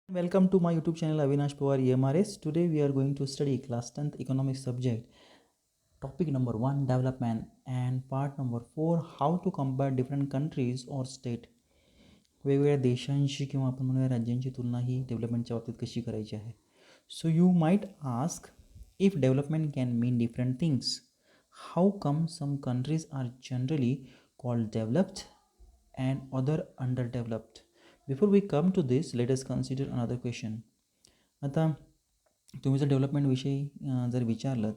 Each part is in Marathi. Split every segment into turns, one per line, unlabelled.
Welcome to my YouTube channel Avinash Pawar EMRS. Today we are going to study class 10th economics subject. Topic number 1 development and part number 4 how to compare different countries or state. वेगवेगळ्या देशांशी किंवा आपण म्हणूया राज्यांची तुलना ही डेव्हलपमेंटच्या बाबतीत कशी करायची आहे. So you might ask if development can mean different things, how come some countries are generally called developed and other under developed. Before we come to this let us consider another question. आता तुम्ही जर डेव्हलपमेंटविषयी जर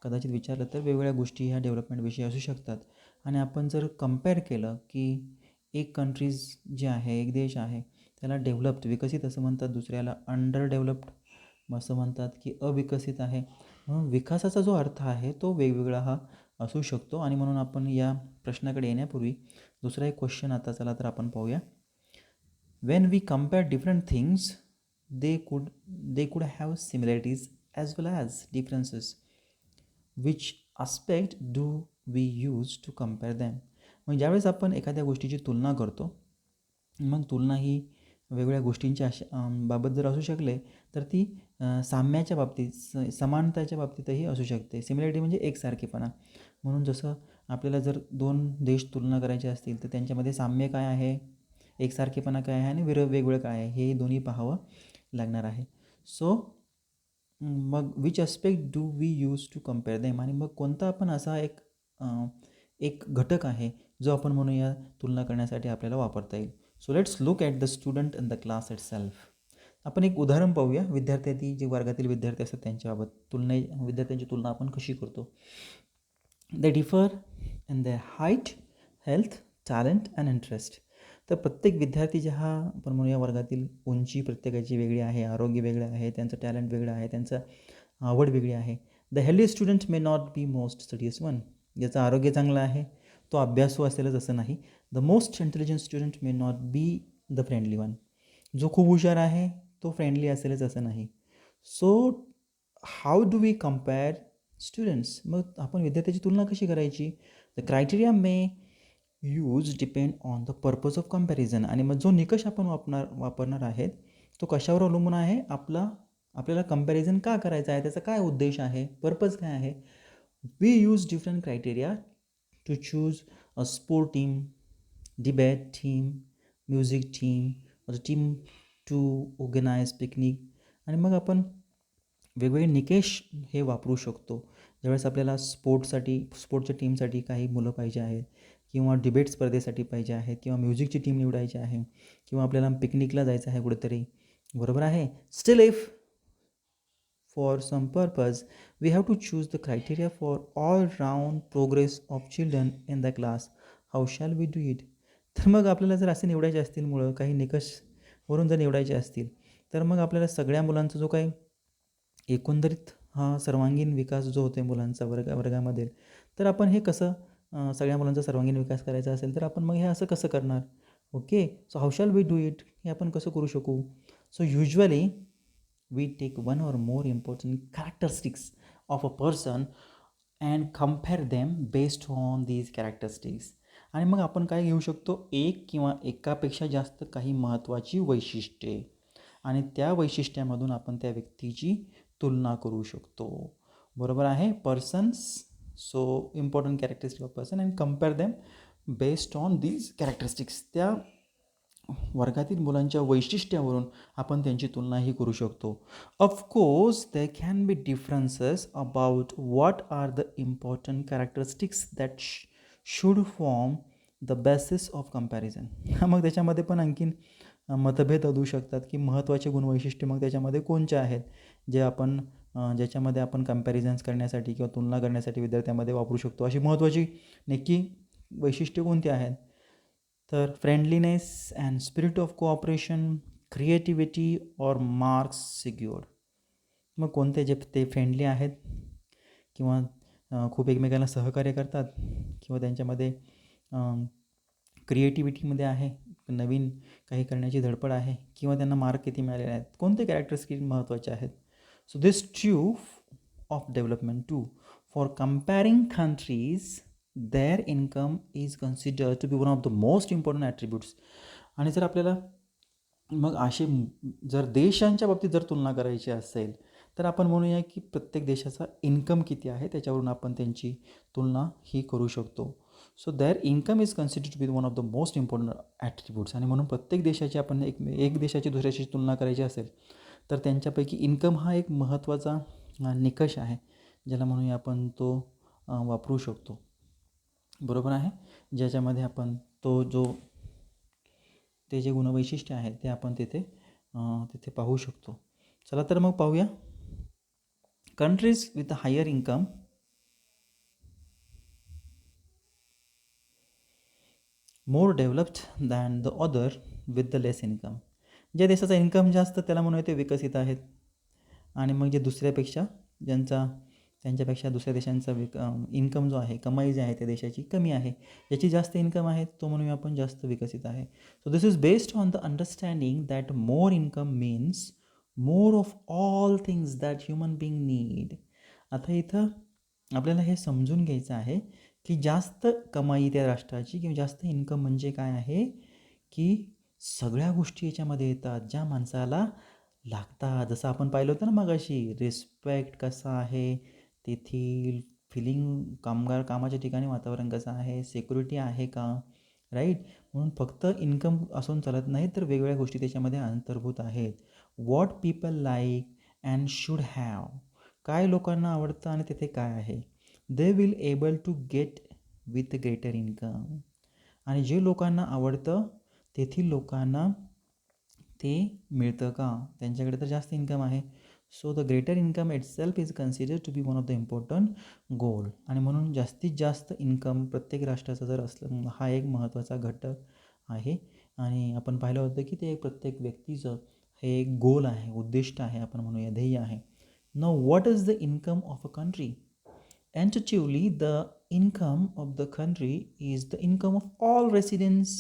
कदाचित विचारलं तर वेगवेगळ्या गोष्टी ह्या डेव्हलपमेंटविषयी असू शकतात. आणि आपण जर कम्पेअर केलं की एक कंट्रीज जे आहे, एक देश आहे, त्याला डेव्हलप्ड विकसित असं म्हणतात, दुसऱ्याला अंडर डेव्हलप्ड असं म्हणतात की अविकसित आहे. म्हणून विकासाचा जो अर्थ आहे तो वेगवेगळा हा असू शकतो. आणि म्हणून आपण या प्रश्नाकडे येण्यापूर्वी दुसरा एक क्वेश्चन आता चला तर आपण पाहूया. When we compare different things, they could have similarities as well as differences. Which aspect do we use to compare them? मग ज्यावेळेस आपण एखाद्या गोष्टीची तुलना करतो, मग तुलना ही वेगवेगळ्या गोष्टींच्या बाबत जर असू शकले तर ती साम्याच्या बाबतीत, समानताच्या बाबतीतही असू शकते. सिमिलॅरिटी म्हणजे एकसारखेपणा. म्हणून जसं आपल्याला जर दोन देश तुलना करायचे असतील तर त्यांच्यामध्ये साम्य काय आहे, एकसारखेपणा काय आहे आणि वेगवेगळं काय आहे, हे दोन्ही पाहावं लागणार आहे. सो मग which aspect do we use to compare them, आणि मग कोणता आपण असा एक घटक आहे जो आपण म्हणूया तुलना करण्यासाठी आपल्याला वापरता येईल. So let's look at the student in the class it self. आपण एक उदाहरण पाहूया. विद्यार्थी जे वर्गातील विद्यार्थी असतात त्यांच्याबाबत विद्यार्थ्यांची तुलना आपण कशी करतो. They differ in the height, health, talent and interest. तर प्रत्येक विद्यार्थी जे हा आपण म्हणूया वर्गातील उंची प्रत्येकाची वेगळी आहे, आरोग्य वेगळं आहे, त्यांचं टॅलेंट वेगळं आहे, त्यांचं आवड वेगळी आहे. The healthy student may not be most studious one. ज्याचं आरोग्य चांगलं आहे तो अभ्यासू असेलच असं नाही. The most intelligent student may not be the friendly one. जो खूप हुशार आहे तो फ्रेंडली असेलच असं नाही. So how do we compare students. मग आपण विद्यार्थ्याची तुलना कशी करायची. The criteria may use depend on the purpose of comparison. आणि मग जो निकष आपण वापरणार आहेत तो कशावर अवलंबून आहे. आपल्याला कम्पॅरिझन का करायचं आहे, त्याचा काय उद्देश आहे, पर्पज काय आहे. We use different criteria to choose a sport team, debate team, music team, team to organise picnic. आणि मग आपण वेगवेगळे निकष हे वापरू शकतो. ज्यावेळेस आपल्याला स्पोर्टच्या टीमसाठी काही मुलं पाहिजे आहेत, किंवा डिबेट स्पर्धेसाठी पाहिजे आहेत, किंवा म्युझिकची टीम निवडायची आहे, किंवा आपल्याला पिकनिकला जायचं आहे कुठेतरी, बरोबर आहे. Still if for some purpose we have to choose the criteria for all round progress of children in the class, how shall we do it. तर मग आपल्याला जर असे निवडायचे असतील मुलं, काही निकषवरून जर निवडायचे असतील तर मग आपल्याला सगळ्या मुलांचा जो काही एकंदरीत हा सर्वांगीण विकास जो होतो आहे मुलांचा वर्गामध्ये, तर आपण हे कसं सगळ्या मुलांचा सर्वांगीण विकास करायचा असेल तर आपण मग हे असं कसं करणार. Okay. So how shall we do it, हे आपण कसं करू शकू. So usually we take one or more important characteristics of a person and compare them based on these characteristics. आणि मग आपण काय घेऊ शकतो, एक किंवा एकापेक्षा जास्त काही महत्त्वाची वैशिष्ट्ये, आणि त्या वैशिष्ट्यामधून आपण त्या व्यक्तीची तुलना करू शकतो. बरोबर आहे. Persons, so important characteristic of person and compare them based on these characteristics. त्या वर्गातील मुलांच्या वैशिष्ट्यावरून आपण त्यांची तुलनाही करू शकतो. Of course there can be differences about what are the important characteristics that should form the basis of comparison. मग त्याच्यामध्ये पण आणखीन मतभेद असू शकतात की महत्त्वाचे गुणवैशिष्ट्य मग त्याच्यामध्ये कोणचे आहेत जे आपण ज्याच्यामध्ये आपण कम्पॅरिझन्स करण्यासाठी किंवा तुलना करण्यासाठी विद्यार्थ्यांमध्ये वापरू शकतो. अशी महत्त्वाची नक्की वैशिष्ट्ये कोणती आहेत. तर friendliness and spirit of cooperation, creativity or marks secured. मग कोणते जे ते फ्रेंडली आहेत किंवा खूप एकमेकांना सहकार्य करतात, किंवा त्यांच्यामध्ये क्रिएटिव्हिटीमध्ये आहे, नवीन काही करण्याची धडपड आहे, किंवा त्यांना मार्क किती मिळालेले आहेत, कोणते कॅरेक्टरिस्टिक्स महत्त्वाचे आहेत. So this true of development too for comparing countries their income is considered to be one of the most important attributes. आणि जर आपल्याला मग असे जर देशांच्या बाबतीत जर तुलना करायची असेल तर आपण म्हणूया की प्रत्येक देशाचा इन्कम किती आहे त्याच्यावरून आपण त्यांची तुलना ही करू शकतो. So their income is considered to be one of the most important attributes. आणि म्हणून प्रत्येक देशाची आपण एक देशाची दुसऱ्याशी तुलना करायची असेल तर त्यांच्यापैकी इन्कम हा एक महत्त्वाचा निकष आहे, ज्याला म्हणूया आपण तो वापरू शकतो. बरोबर आहे. ज्याच्यामध्ये आपण तो जो ते जे गुणवैशिष्ट्य आहेत ते आपण तिथे पाहू शकतो. चला तर मग पाहूया. Countries with a higher income more developed than the other with the less income. ज्या देशाचा इन्कम जास्त त्याला म्हणूया ते विकसित आहेत. आणि मग जे दुसऱ्यापेक्षा त्यांच्यापेक्षा दुसऱ्या देशांचा इन्कम जो आहे, कमाई जी आहे त्या देशाची कमी आहे. ज्याची जास्त इन्कम आहे तो म्हणूया आपण जास्त विकसित आहे. So this is based on the understanding that more income means more of all things that human being need. आता इथं आपल्याला हे समजून घ्यायचं आहे की जास्त कमाई त्या राष्ट्राची किंवा जास्त इन्कम म्हणजे काय आहे, की सगळ्या गोष्टी याच्यामध्ये येतात ज्या माणसाला लागतात. जसं आपण पाहिलं होतं ना मगाशी, रिस्पेक्ट कसा आहे, तेथील कामाच्या ठिकाणी वातावरण कसं आहे, सिक्युरिटी आहे का, राईट. म्हणून फक्त इन्कम असून चालत नाही, तर वेगवेगळ्या गोष्टी त्याच्यामध्ये अंतर्भूत आहेत. What people like and should have. काय लोकांना आवडतं आणि तिथे काय आहे. They will able to get with greater income. आणि जे लोकांना आवडतं तेथील लोकांना ते मिळतं का, त्यांच्याकडे तर जास्त इन्कम आहे. So the greater income itself is considered to be one of the important goal. आणि म्हणून जास्तीत जास्त इन्कम प्रत्येक राष्ट्राचा जर असलं हा एक महत्त्वाचा घटक आहे. आणि आपण पाहिलं होतं की ते प्रत्येक व्यक्तीचं हे एक गोल आहे, उद्दिष्ट आहे, आपण म्हणूया ध्येय आहे. Now what is the income of a country. Intuitively, the income of the country is the income of all residents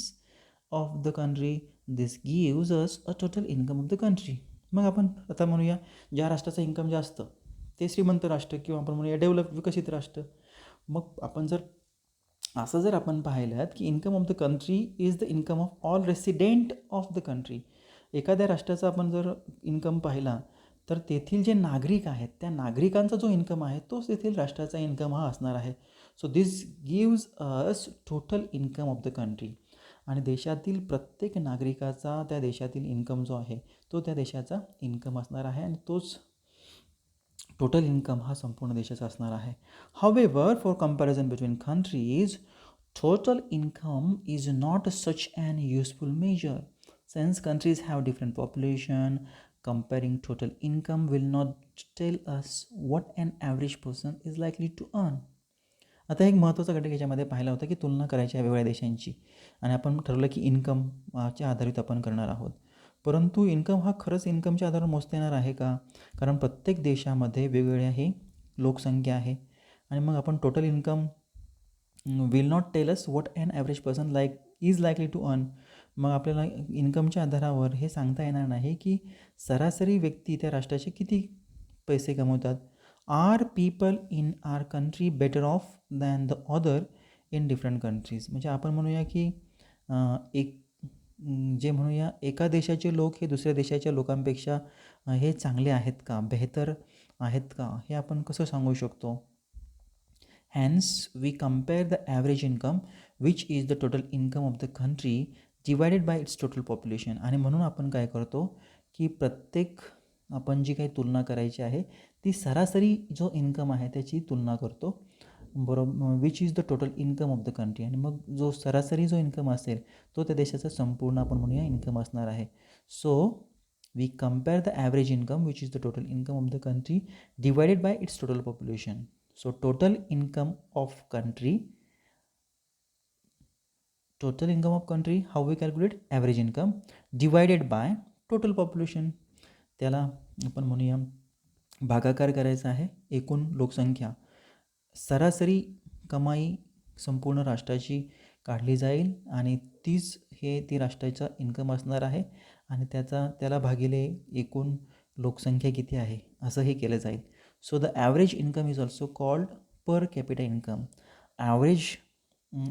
of the country. This gives us a total income of the country. मग आपण आता म्हणूया ज्या राष्ट्राचा इन्कम जास्त ते श्रीमंत राष्ट्र किंवा आपण म्हणूया डेव्हलप विकसित राष्ट्र. मग आपण जर आपण पाहिलं की income of the country is the income of all resident of the country. एखाद्या राष्ट्राचा आपण जर इन्कम पाहिला तर तेथील जे नागरिक आहेत त्या नागरिकांचा जो इन्कम आहे तोच तेथील राष्ट्राचा इन्कम हा असणार आहे. So this gives us total income of the country. आणि देशातील प्रत्येक नागरिकाचा त्या देशातील इन्कम जो आहे तो त्या देशाचा इन्कम असणार आहे आणि तोच टोटल इन्कम हा संपूर्ण देशाचा असणार आहे. However for comparison between countries total income is not such an useful measure since countries have different population. Comparing total income will not tell us what an average person is likely to earn. आता एक महत्त्वाचा घटक याच्यामध्ये पाहिला होता की तुलना करायची आहे वेगवेगळ्या देशांची. आणि आपण ठरवलं की इन्कमच्या आधारित आपण करणार आहोत. परंतु इन्कम हा खरंच इन्कमच्या आधारावर मोजता येणार आहे का. कारण प्रत्येक देशामध्ये वेगवेगळ्या ही लोकसंख्या आहे. आणि मग आपण total income will not tell us what an average person is likely to earn. मग आपल्याला इन्कमच्या आधारावर हे सांगता येणार नाही की सरासरी व्यक्ती त्या राष्ट्राचे किती पैसे कमवतात. Are people in our country better off than the other in different countries. म्हणजे आपण म्हणूया की जे म्हणूया एका देशाचे लोक हे दुसऱ्या देशाच्या लोकांपेक्षा हे चांगले आहेत का, बेहतर आहेत का, हे आपण कसं सांगू शकतो. Hence, we compare the average income, which is the total income of the country divided by its total population. आणि म्हणून आपण काय करतो की प्रत्येक आपण जी काही तुलना करायची आहे ती सरासरी जो इन्कम आहे त्याची तुलना करतो. बरोबर, which is the total income of the country. आणि मग जो सरासरी जो इन्कम असेल तो त्या देशाचा संपूर्ण आपण म्हणूया इन्कम असणार आहे. So we compare the average income which is the total income of the country divided by its total population. So total income of country, how we calculate average income divided by total population. त्याला आपण म्हणूया भागाकार करायचा आहे एकूण लोकसंख्या. सरासरी कमाई संपूर्ण राष्ट्राची काढली जाईल आणि ती राष्ट्राचा इन्कम असणार आहे आणि त्याला भागिले एकूण लोकसंख्या किती आहे असं हे केलं जाईल. So the average income is also called per capita income. Average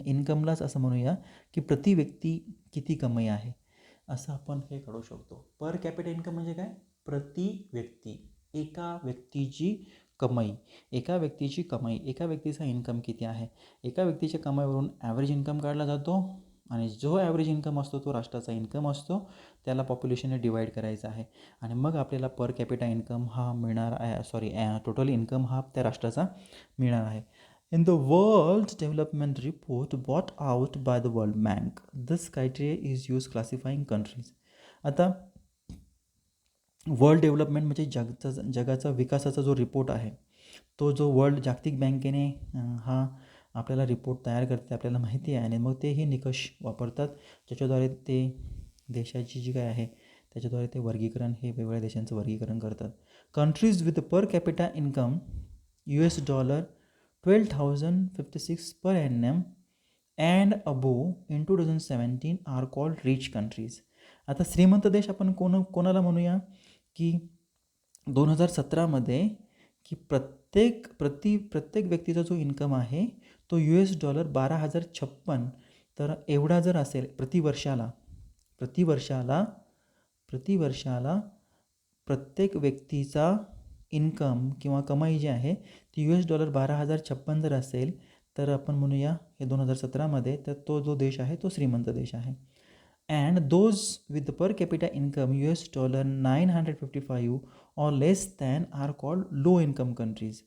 इन्कमलाच असं म्हणूया की प्रति व्यक्ती किती कमाई आहे. असं आपण हे काढू शकतो. पर कॅपिटा इन्कम म्हणजे काय? प्रति व्यक्ती, एका व्यक्तीची कमाई, एका व्यक्तीचा इन्कम किती आहे. एका व्यक्तीच्या कमाईवरून ॲव्हरेज इन्कम काढला जातो आणि जो ॲव्हरेज इन्कम असतो तो राष्ट्राचा इन्कम असतो, त्याला पॉप्युलेशनने डिवाईड करायचा आहे आणि मग आपल्याला पर कॅपिटा इन्कम हा मिळणार आहे, टोटल इन्कम हा त्या राष्ट्राचा मिळणार आहे. In the World Development Report brought out by the World Bank, this criteria is used classifying countries. आता वर्ल्ड डेव्हलपमेंट म्हणजे जगाचा विकासाचा जो रिपोर्ट आहे, तो जो वर्ल्ड जागतिक बँकेने हा आपल्याला रिपोर्ट तयार करते, आपल्याला माहिती आहे. आणि मग ते हे निकष वापरतात ज्याच्याद्वारे ते देशाची जी काय आहे त्याच्याद्वारे ते वर्गीकरण, हे वेगवेगळ्या देशांचं वर्गीकरण करतात. Countries with per capita income $12,056 per annum and above in 2017 are called rich countries. आता श्रीमंत देश आपण कोणाला म्हणूया की 2017मध्ये की प्रत्येक व्यक्तीचा जो इन्कम आहे तो $12,056, तर एवढा जर असेल प्रतिवर्षाला प्रत्येक व्यक्तीचा इन्कम किंवा कमाई जी आहे ती $12,056 जर असेल तर आपण म्हणूया हे 2017मध्ये, तर तो जो देश आहे तो श्रीमंत देश आहे. And those with per capita income $955 or less than are called low income countries.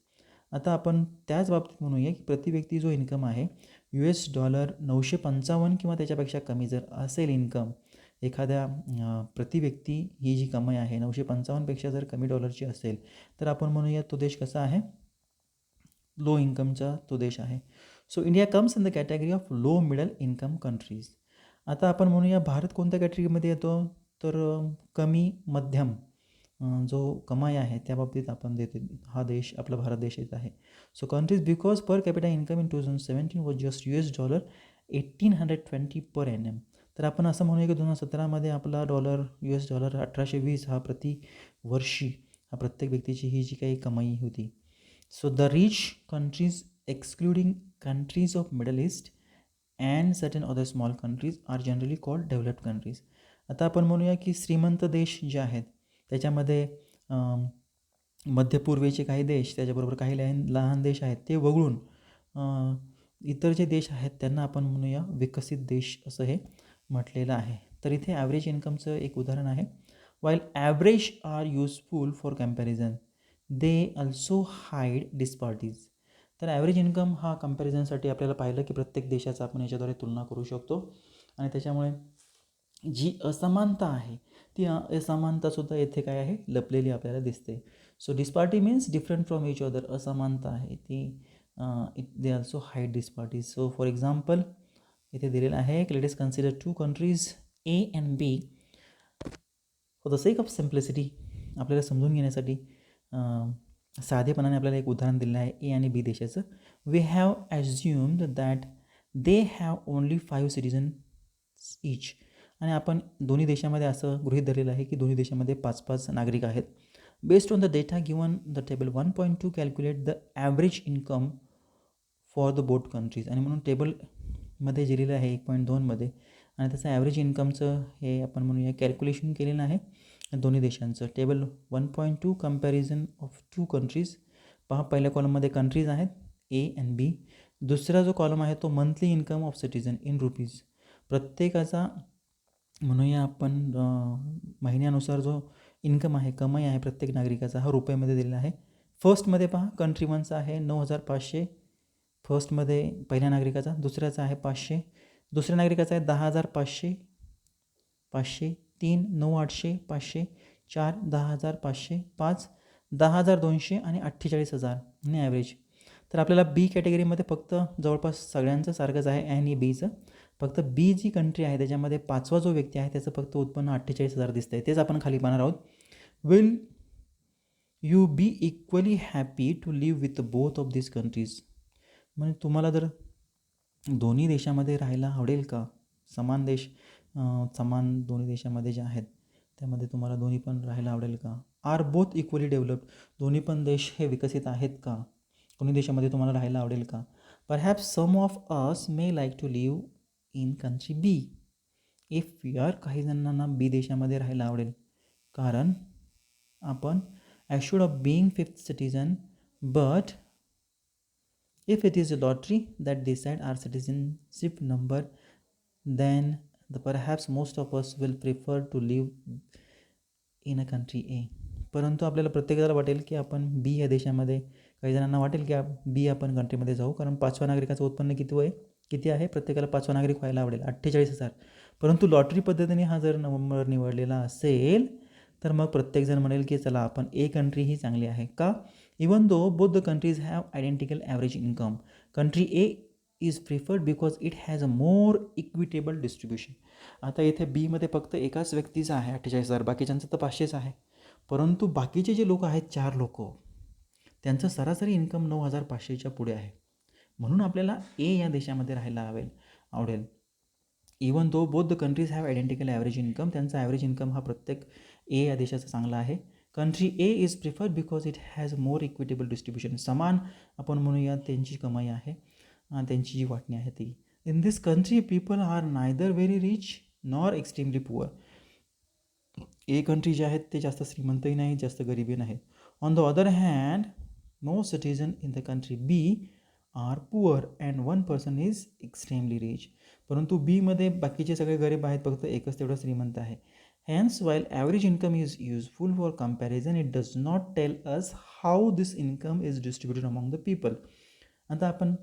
आता आपण त्याच बाबतीत म्हणूया की प्रति व्यक्ती जो इन्कम आहे $955 किंवा त्याच्यापेक्षा कमी जर असेल इन्कम एखाद्या प्रति व्यक्ती, ही जी कमाई आहे 955पेक्षा जर कमी डॉलरची असेल तर आपण म्हणूया तो देश कसा आहे, लो इन्कमचा तो देश आहे. So India comes in the category of low middle income countries. आता आपण म्हणूया भारत कोणत्या कॅटेगरीमध्ये येतो, तर कमी मध्यम जो कमाई आहे त्या बाबतीत आपण देतो, हा देश आपला भारत देश येत आहे. So countries because per capita income in 2017 was just $1820 per annum. तर आपण असं म्हणूया की 2017मध्ये आपला $1820 हा प्रति वर्षी हा प्रत्येक व्यक्तीची ही जी काही कमाई होती. So the rich countries excluding countries of Middle East and certain other small countries are generally called developed countries. आता आपण म्हणूया की श्रीमंत देश जे आहेत त्याच्यामध्ये मध्यपूर्वेचे काही देश, त्याच्याबरोबर काही लहान देश आहेत, ते वगळून इतर जे देश आहेत त्यांना आपण म्हणूया विकसित देश असं हे म्हटलेलं आहे. तर इथे ॲव्हरेज इन्कमचं एक उदाहरण आहे. While average are useful for comparison they also hide disparities. तर ॲव्हरेज इन्कम हा कम्पॅरिझनसाठी आपल्याला पाहिलं की प्रत्येक देशाचा आपण याच्याद्वारे तुलना करू शकतो आणि त्याच्यामुळे जी असमानता आहे ती असमानतासुद्धा येथे काय आहे, लपलेली आपल्याला दिसते. So disparity means different from each other. असमानता आहे ती they also hide disparities. So for example इथे दिलेलं आहे की let us consider 2 countries A and B. For the sake of simplicity, आपल्याला समजून घेण्यासाठी साधेपणाने आपल्याला एक उदाहरण दिलेलं आहे A आणि B देशाचं. We have assumed that they have only 5 citizens each. आणि आपण दोन्ही देशामध्ये असं गृहीत धरलेलं आहे की दोन्ही देशामध्ये 5-5 नागरिक आहेत. Based on the data given the table 1.2 calculate the average income for the both countries. आणि म्हणून टेबलमध्ये दिलेलं आहे 1.2मध्ये आणि त्याचं ॲव्हरेज इन्कमचं हे आपण म्हणूया कॅल्क्युलेशन केलेलं आहे दोन्ही देशांचं. Table 1.2 comparison of 2 countries. पहा, पहिल्या कॉलममध्ये कंट्रीज आहेत A and B. दुसरा जो कॉलम आहे तो monthly income of citizen in rupees. प्रत्येकाचा म्हणूया आपण महिन्यानुसार जो इन्कम आहे, कमाई आहे प्रत्येक नागरिकाचा, हा रुपयामध्ये दिलेला आहे. फर्स्टमध्ये पहा कंट्री 1चा आहे 9,500 फर्स्टमध्ये पहिल्या नागरिकाचा. दुसऱ्याचा आहे 500, दुसऱ्या नागरिकाचा आहे 10,500, 500, 3 9,800, 500, 4 10,500, 5 10,200 आणि 48,000 आणि ॲव्हरेज. तर आपल्याला बी कॅटेगरीमध्ये फक्त जवळपास सगळ्यांचं सारखंच आहे आणि बीचं. फक्त बी जी कंट्री आहे त्याच्यामध्ये 5वा जो व्यक्ती आहे त्याचं फक्त उत्पन्न 48,000 दिसतं आहे. तेच आपण खाली पाहणार आहोत. Will you be equally happy to live with both of this countries. म्हणजे तुम्हाला जर दोन्ही देशामध्ये राहायला आवडेल का? समान दोन्ही देशामध्ये जे आहेत त्यामध्ये तुम्हाला दोन्ही पण राहायला आवडेल का? Are both equally developed. दोन्ही पण देश हे विकसित आहेत का? दोन्ही देशामध्ये तुम्हाला राहायला आवडेल का? Perhaps some of us may like to live in country B. If are काही जणांना बी देशामध्ये राहायला आवडेल, कारण आपण assured of being fifth citizen, but if it is a lottery that decide our citizenship number, then perhaps most of us will prefer to live in a country A. परंतु आपल्याला प्रत्येकाला वाटेल की आपण बी या देशामध्ये, काही जणांना वाटेल की बी आपण कंट्रीमध्ये जाऊ, कारण 5व्या नागरिकाचं उत्पन्न किती आहे, प्रत्येकाला 5वा नागरिक व्हायला आवडेल, 48,000. परंतु लॉटरी पद्धतीने हा जर नंबर निवडलेला असेल तर मग प्रत्येकजण म्हणेल की चला आपण ए कंट्री ही चांगली आहे. का? Even though both the countries have identical average income, country A is preferred because it has a more equitable distribution. आता इथे बीमध्ये फक्त एकाच व्यक्तीचं आहे 48,000, बाकीच्यांचं तर 500च आहे. परंतु बाकीचे जे लोक आहेत, 4 लोक, त्यांचं सरासरी इन्कम 9,500च्या पुढे आहे. म्हणून आपल्याला ए या देशामध्ये राहायला आवडेल. Even though both the countries have identical average income, त्यांचा ॲव्हरेज इन्कम हा प्रत्येक ए या देशाचा चांगला आहे. Country A is preferred because it has more equitable distribution, समान आपण म्हणूया त्यांची कमाई आहे, त्यांची जी वाटणी आहे ती. In this country people are neither very rich nor extremely poor. A country जे आहेत ते जास्त श्रीमंतही नाहीत, जास्त गरिबी नाहीत. On the other hand, no citizen in the country B are poor and 1 person is extremely rich. परंतु बीमध्ये बाकीचे सगळे गरीब आहेत, फक्त एकच तेवढा श्रीमंत आहे. Hence while average income is useful for comparison, it does not tell us how this income is distributed among the people. आता आपण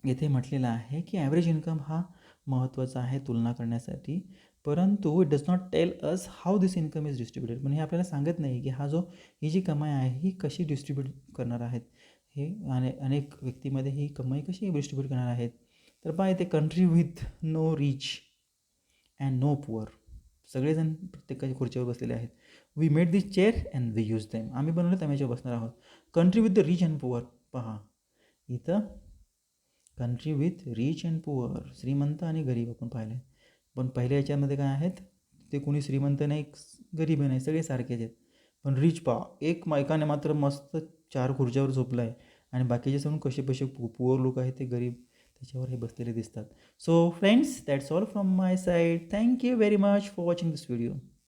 येथे म्हटलेलं आहे की ॲव्हरेज इन्कम हा महत्त्वाचा आहे तुलना करण्यासाठी, परंतु it does not tell us how this income is distributed. पण हे आपल्याला सांगत नाही की ही जी कमाई आहे ही कशी डिस्ट्रीब्यूट करणार आहेत, हे अनेक व्यक्तीमध्ये ही कमाई कशी डिस्ट्रीब्यूट करणार आहेत. तर पहा इथे country with no rich and no poor, सगळेजण प्रत्येकाच्या खुर्चीवर बसलेले आहेत. We made this chair and we use them, आम्ही बनवलं तर आम्ही बसणार आहोत. Country with the rich and poor, पहा इथं country with rich and poor, श्रीमंत आणि गरीब आपण पाहिले. पण पहिल्या याच्यामध्ये काय आहेत, ते कोणी श्रीमंत नाही, गरीब नाही, सगळे सारखेच आहेत. पण रिच पहा, एक मायकाने मात्र मस्त 4 खुर्च्यावर झोपला आहे आणि बाकीचे सगळं कसे पुअर लोक आहेत ते गरीब त्याच्यावर हे बसलेले दिसतात. So friends, that's all from my side. Thank you very much for watching this video.